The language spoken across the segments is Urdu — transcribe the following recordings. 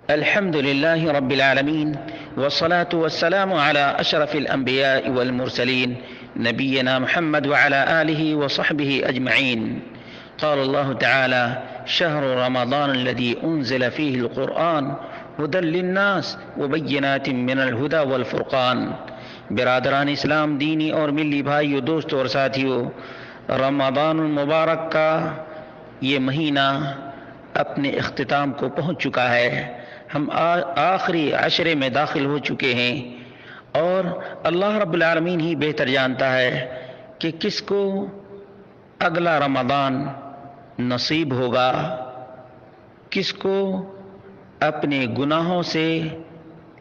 الحمد لله رب العالمين، والصلاة والسلام على أشرف الأنبياء والمرسلين نبينا محمد وعلى آله وصحبه أجمعين. قال الله تعالى: شهر رمضان الذي أنزل فيه القرآن هدى للناس وبينات من الهدى والفرقان. برادران اسلام، دینی اور ملی بھائیو، دوستو اور ساتھیو، رمضان المبارک کا یہ مہینہ اپنے اختتام کو پہنچ چکا ہے۔ ہم آخری عشرے میں داخل ہو چکے ہیں، اور اللہ رب العالمین ہی بہتر جانتا ہے کہ کس کو اگلا رمضان نصیب ہوگا، کس کو اپنے گناہوں سے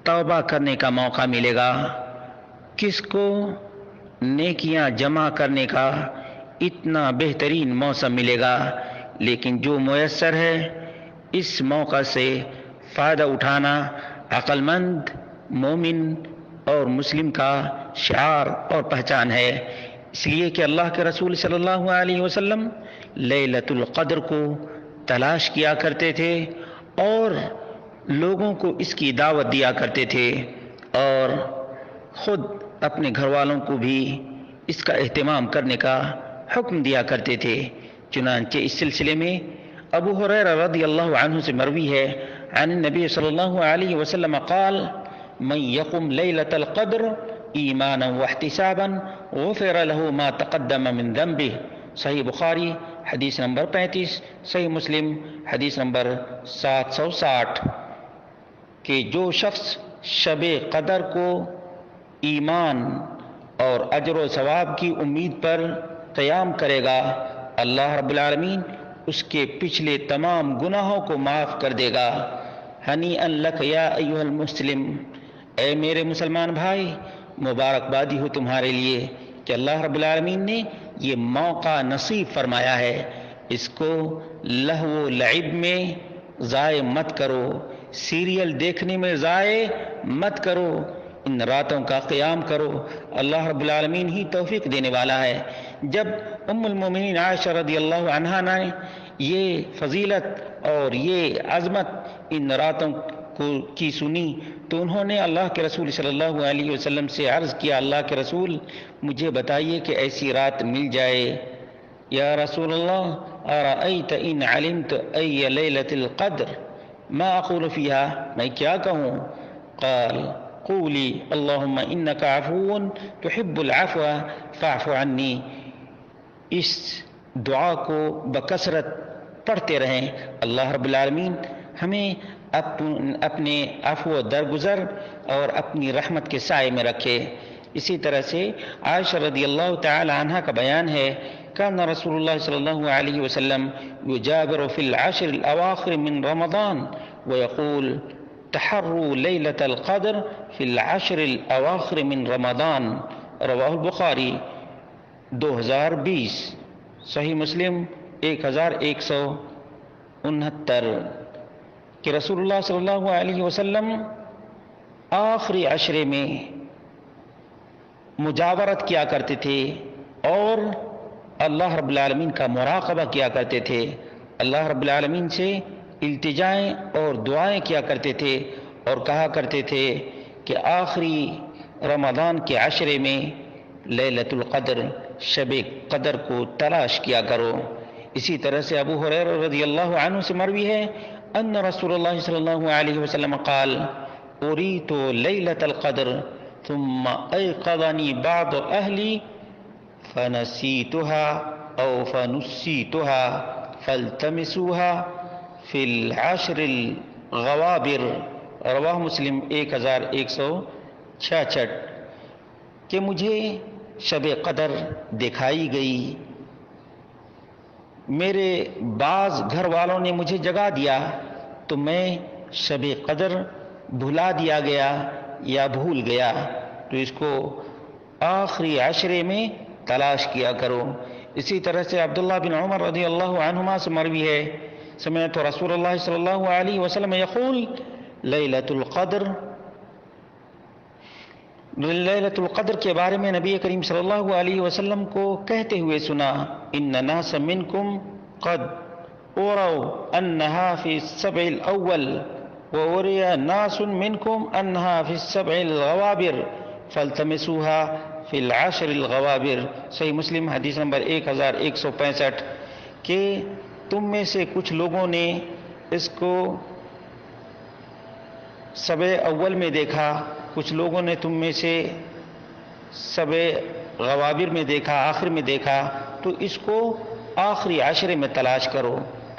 توبہ کرنے کا موقع ملے گا، کس کو نیکیاں جمع کرنے کا اتنا بہترین موسم ملے گا۔ لیکن جو میسر ہے، اس موقع سے فائدہ اٹھانا عقل مند مومن اور مسلم کا شعار اور پہچان ہے۔ اس لیے کہ اللہ کے رسول صلی اللہ علیہ وسلم لیلۃ القدر کو تلاش کیا کرتے تھے اور لوگوں کو اس کی دعوت دیا کرتے تھے، اور خود اپنے گھر والوں کو بھی اس کا اہتمام کرنے کا حکم دیا کرتے تھے۔ چنانچہ اس سلسلے میں ابو ہریرہ رضی اللہ عنہ سے مروی ہے، عن النبی صلی اللہ علیہ وسلم قال: من يقم ليلة القدر ایمانا واحتسابا غفر له ما تقدم من ذنبه. صحیح بخاری حدیث نمبر 35، صحیح مسلم حدیث نمبر 760، کہ جو شخص شب قدر کو ایمان اور اجر و ثواب کی امید پر قیام کرے گا، اللہ رب العالمین اس کے پچھلے تمام گناہوں کو معاف کر دے گا۔ ہنیئا لک یا ایھا المسلم، اے میرے مسلمان بھائی، مبارکبادی ہو تمہارے لیے کہ اللہ رب العالمین نے یہ موقع نصیب فرمایا ہے۔ اس کو لہو و لعب میں ضائع مت کرو، سیریل دیکھنے میں ضائع مت کرو، ان راتوں کا قیام کرو۔ اللہ رب العالمین ہی توفیق دینے والا ہے۔ جب ام المومنین عائشہ رضی اللہ عنہا نے یہ فضیلت اور یہ عظمت ان راتوں کی سنی تو انہوں نے اللہ کے رسول صلی اللہ علیہ وسلم سے عرض کیا: اللہ کے رسول، مجھے بتائیے کہ ایسی رات مل جائے۔ یا رسول اللہ، ارأیت ان علمت ای لیلۃ القدر ما اقول فیہا، میں کیا کہوں؟ قال: قولی اللہم انک عفو تحب العفو فاعف عنی۔ اس دعا کو بکثرت پڑھتے رہیں۔ اللہ رب العالمین ہمیں اپنے عفو درگزر اور اپنی رحمت کے سائے میں رکھے۔ اسی طرح سے عائشہ رضی اللہ تعالی عنہ کا بیان ہے: کان رسول اللہ صلی اللہ علیہ وسلم یجابر فی العشر الاواخر من رمضان ویقول: تحروا لیلۃ القدر فی العشر الاواخر من رمضان۔ رواہ البخاری 2020، صحیح مسلم 1169، کہ رسول اللہ صلی اللہ علیہ وسلم آخری عشرے میں مجاورت کیا کرتے تھے اور اللہ رب العالمین کا مراقبہ کیا کرتے تھے، اللہ رب العالمین سے التجائیں اور دعائیں کیا کرتے تھے، اور کہا کرتے تھے کہ آخری رمضان کے عشرے میں لیلۃ القدر، شب قدر کو تلاش کیا کرو۔ اسی طرح سے ابو ہریرہ رضی اللہ عنہ سے مروی ہے ان رسول اللہ صلی اللہ علیہ وسلم قال: اریت لیلۃ القدر ثم ایقظنی بعض اہلی فنسیتها او فنسیتها فالتمسوها فی العشر الغوابر۔ رواہ مسلم 1166، کہ مجھے شب قدر دکھائی گئی، میرے بعض گھر والوں نے مجھے جگا دیا تو میں شب قدر بھلا دیا گیا یا بھول گیا، تو اس کو آخری عشرے میں تلاش کیا کرو۔ اسی طرح سے عبداللہ بن عمر رضی اللہ عنہما سے مروی ہے: سمعت رسول اللہ صلی اللہ علیہ وسلم یقول: لیلۃ القدر کے بارے میں نبی کریم صلی اللہ علیہ وسلم کو کہتے ہوئے سنا: ان ناس منکم قد اوروا انہا فی السبع الاول وَوَرِيَ نَاسٌ مِّنْكُمْ أَنَّهَا فِي السَّبْعِ الْغَوَابِرِ فَالْتَمِسُوهَا فِي الْعَشْرِ الْغَوَابِرِ۔ صحیح مسلم حدیث نمبر 1165، کہ تم میں سے کچھ لوگوں نے اس کو سبع اول میں دیکھا، کچھ لوگوں نے تم میں سے سبع غوابر میں دیکھا، آخر میں دیکھا، تو اس کو آخری عشرے میں تلاش کرو،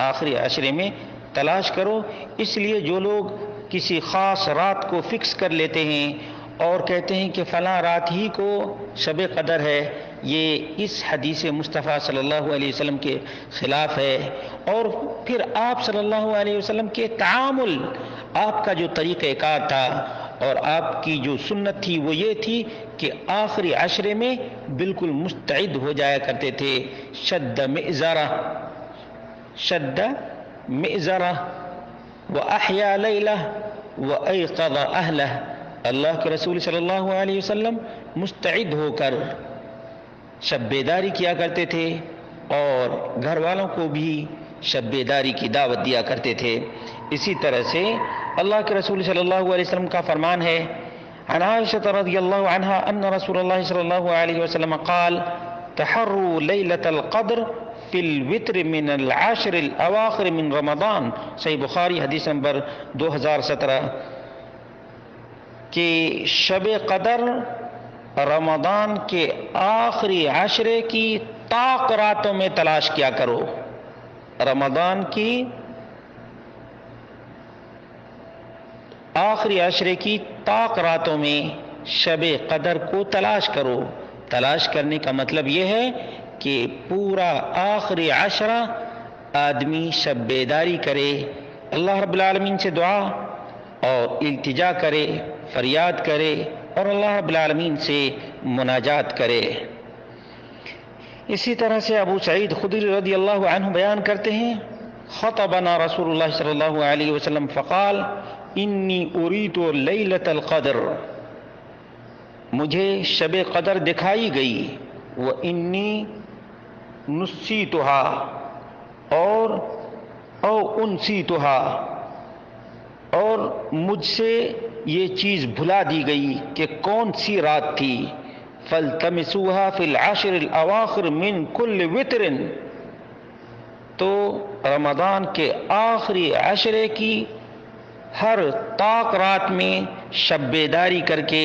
آخری عشرے میں تلاش کرو۔ اس لیے جو لوگ کسی خاص رات کو فکس کر لیتے ہیں اور کہتے ہیں کہ فلاں رات ہی کو شب قدر ہے، یہ اس حدیث مصطفیٰ صلی اللہ علیہ وسلم کے خلاف ہے۔ اور پھر آپ صلی اللہ علیہ وسلم کے تعامل، آپ کا جو طریقہ کار تھا اور آپ کی جو سنت تھی وہ یہ تھی کہ آخری عشرے میں بالکل مستعد ہو جایا کرتے تھے۔ شد مئزرہ وَأَحْيَا لَيْلَهُ وَأَيْقَظَ أَهْلَهُ، اللہ کے رسول صلی اللہ علیہ وسلم مستعد ہو کر شب بیداری کیا کرتے تھے اور گھر والوں کو بھی شب بیداری کی دعوت دیا کرتے تھے۔ اسی طرح سے اللہ کے رسول صلی اللہ علیہ وسلم کا فرمان ہے، عن عائشة رضی اللہ عنہا ان رسول اللہ صلی اللہ علیہ وسلم قال تحروا لیلۃ القدر فی الوتر من العشر الاواخر من رمضان، صحیح بخاری حدیث نمبر 2017، کہ شب قدر رمضان کے آخری عشرے کی طاق راتوں میں تلاش کیا کرو، رمضان کی آخری عشرے کی طاق راتوں میں شب قدر کو تلاش کرو۔ تلاش کرنے کا مطلب یہ ہے کہ پورا آخری عشرہ آدمی شب بیداری کرے، اللہ رب العالمین سے دعا اور التجا کرے، فریاد کرے اور اللہ رب العالمین سے مناجات کرے۔ اسی طرح سے ابو سعید خدری رضی اللہ عنہ بیان کرتے ہیں، خطبنا رسول اللہ صلی اللہ علیہ وسلم فقال انی اریت لیلۃ القدر، مجھے شب قدر دکھائی گئی، وانی نسیتھا او انسیتھا، اور مجھ سے یہ چیز بھلا دی گئی کہ کون سی رات تھی، فالتمسوها فی العشر الاواخر من کل وتر، تو رمضان کے آخری عشرے کی ہر طاق رات میں شب بیداری کر کے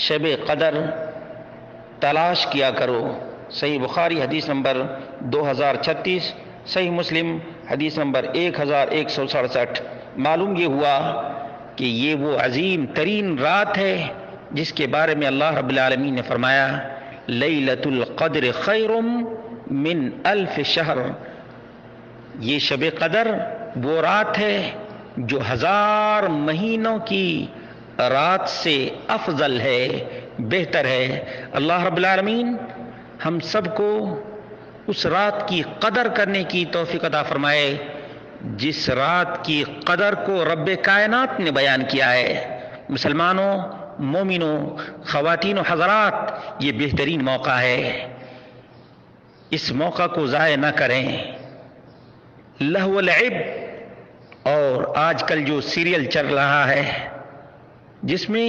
شب قدر تلاش کیا کرو۔ صحیح بخاری حدیث نمبر 2036، صحیح مسلم حدیث نمبر 1167۔ معلوم یہ ہوا کہ یہ وہ عظیم ترین رات ہے جس کے بارے میں اللہ رب العالمین نے فرمایا لیلۃ القدر خیر من الف شہر، یہ شب قدر وہ رات ہے جو 1000 مہینوں کی رات سے افضل ہے، بہتر ہے۔ اللہ رب العالمین ہم سب کو اس رات کی قدر کرنے کی توفیق عطا فرمائے جس رات کی قدر کو رب کائنات نے بیان کیا ہے۔ مسلمانوں، مومنوں، خواتین و حضرات، یہ بہترین موقع ہے، اس موقع کو ضائع نہ کریں۔ لہو لعب اور آج کل جو سیریل چل رہا ہے جس میں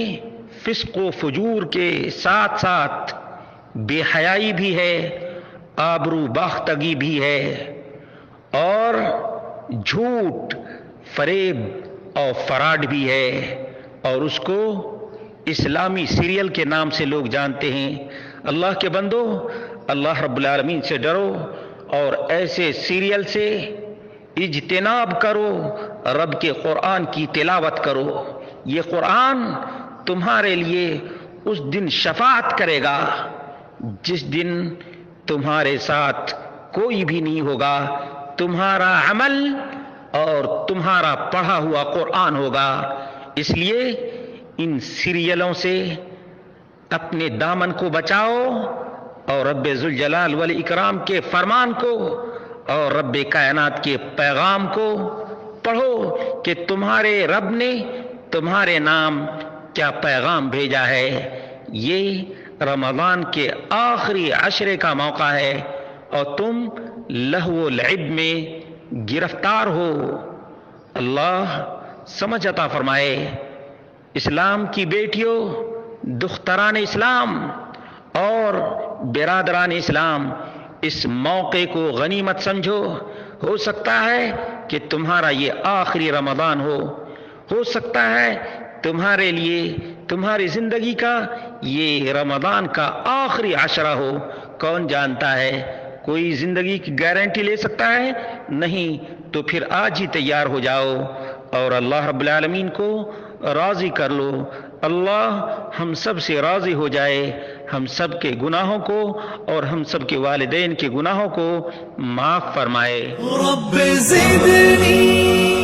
فسق و فجور کے ساتھ ساتھ بے حیائی بھی ہے، آبرو باختگی بھی ہے، اور جھوٹ، فریب اور فراڈ بھی ہے، اور اس کو اسلامی سیریل کے نام سے لوگ جانتے ہیں۔ اللہ کے بندو، اللہ رب العالمین سے ڈرو اور ایسے سیریل سے اجتناب کرو، رب کے قرآن کی تلاوت کرو۔ یہ قرآن تمہارے لیے اس دن شفاعت کرے گا جس دن تمہارے ساتھ کوئی بھی نہیں ہوگا، تمہارا عمل اور تمہارا پڑھا ہوا قرآن ہوگا۔ اس لیے ان سیریلوں سے اپنے دامن کو بچاؤ اور رب ذوالجلال والاکرام کے فرمان کو اور رب کائنات کے پیغام کو پڑھو کہ تمہارے رب نے تمہارے نام کیا پیغام بھیجا ہے۔ یہ رمضان کے آخری عشرے کا موقع ہے اور تم لہو و لعب میں گرفتار ہو۔ اللہ سمجھ عطا فرمائے۔ اسلام کی بیٹیوں، دختران اسلام اور برادران اسلام، اس موقع کو غنیمت سمجھو۔ ہو سکتا ہے کہ تمہارا یہ آخری رمضان ہو سکتا ہے تمہارے لیے تمہاری زندگی کا یہ رمضان کا آخری عشرہ ہو۔ کون جانتا ہے؟ کوئی زندگی کی گارنٹی لے سکتا ہے؟ نہیں۔ تو پھر آج ہی تیار ہو جاؤ اور اللہ رب العالمین کو راضی کر لو۔ اللہ ہم سب سے راضی ہو جائے، ہم سب کے گناہوں کو اور ہم سب کے والدین کے گناہوں کو معاف فرمائے۔ رب زدنی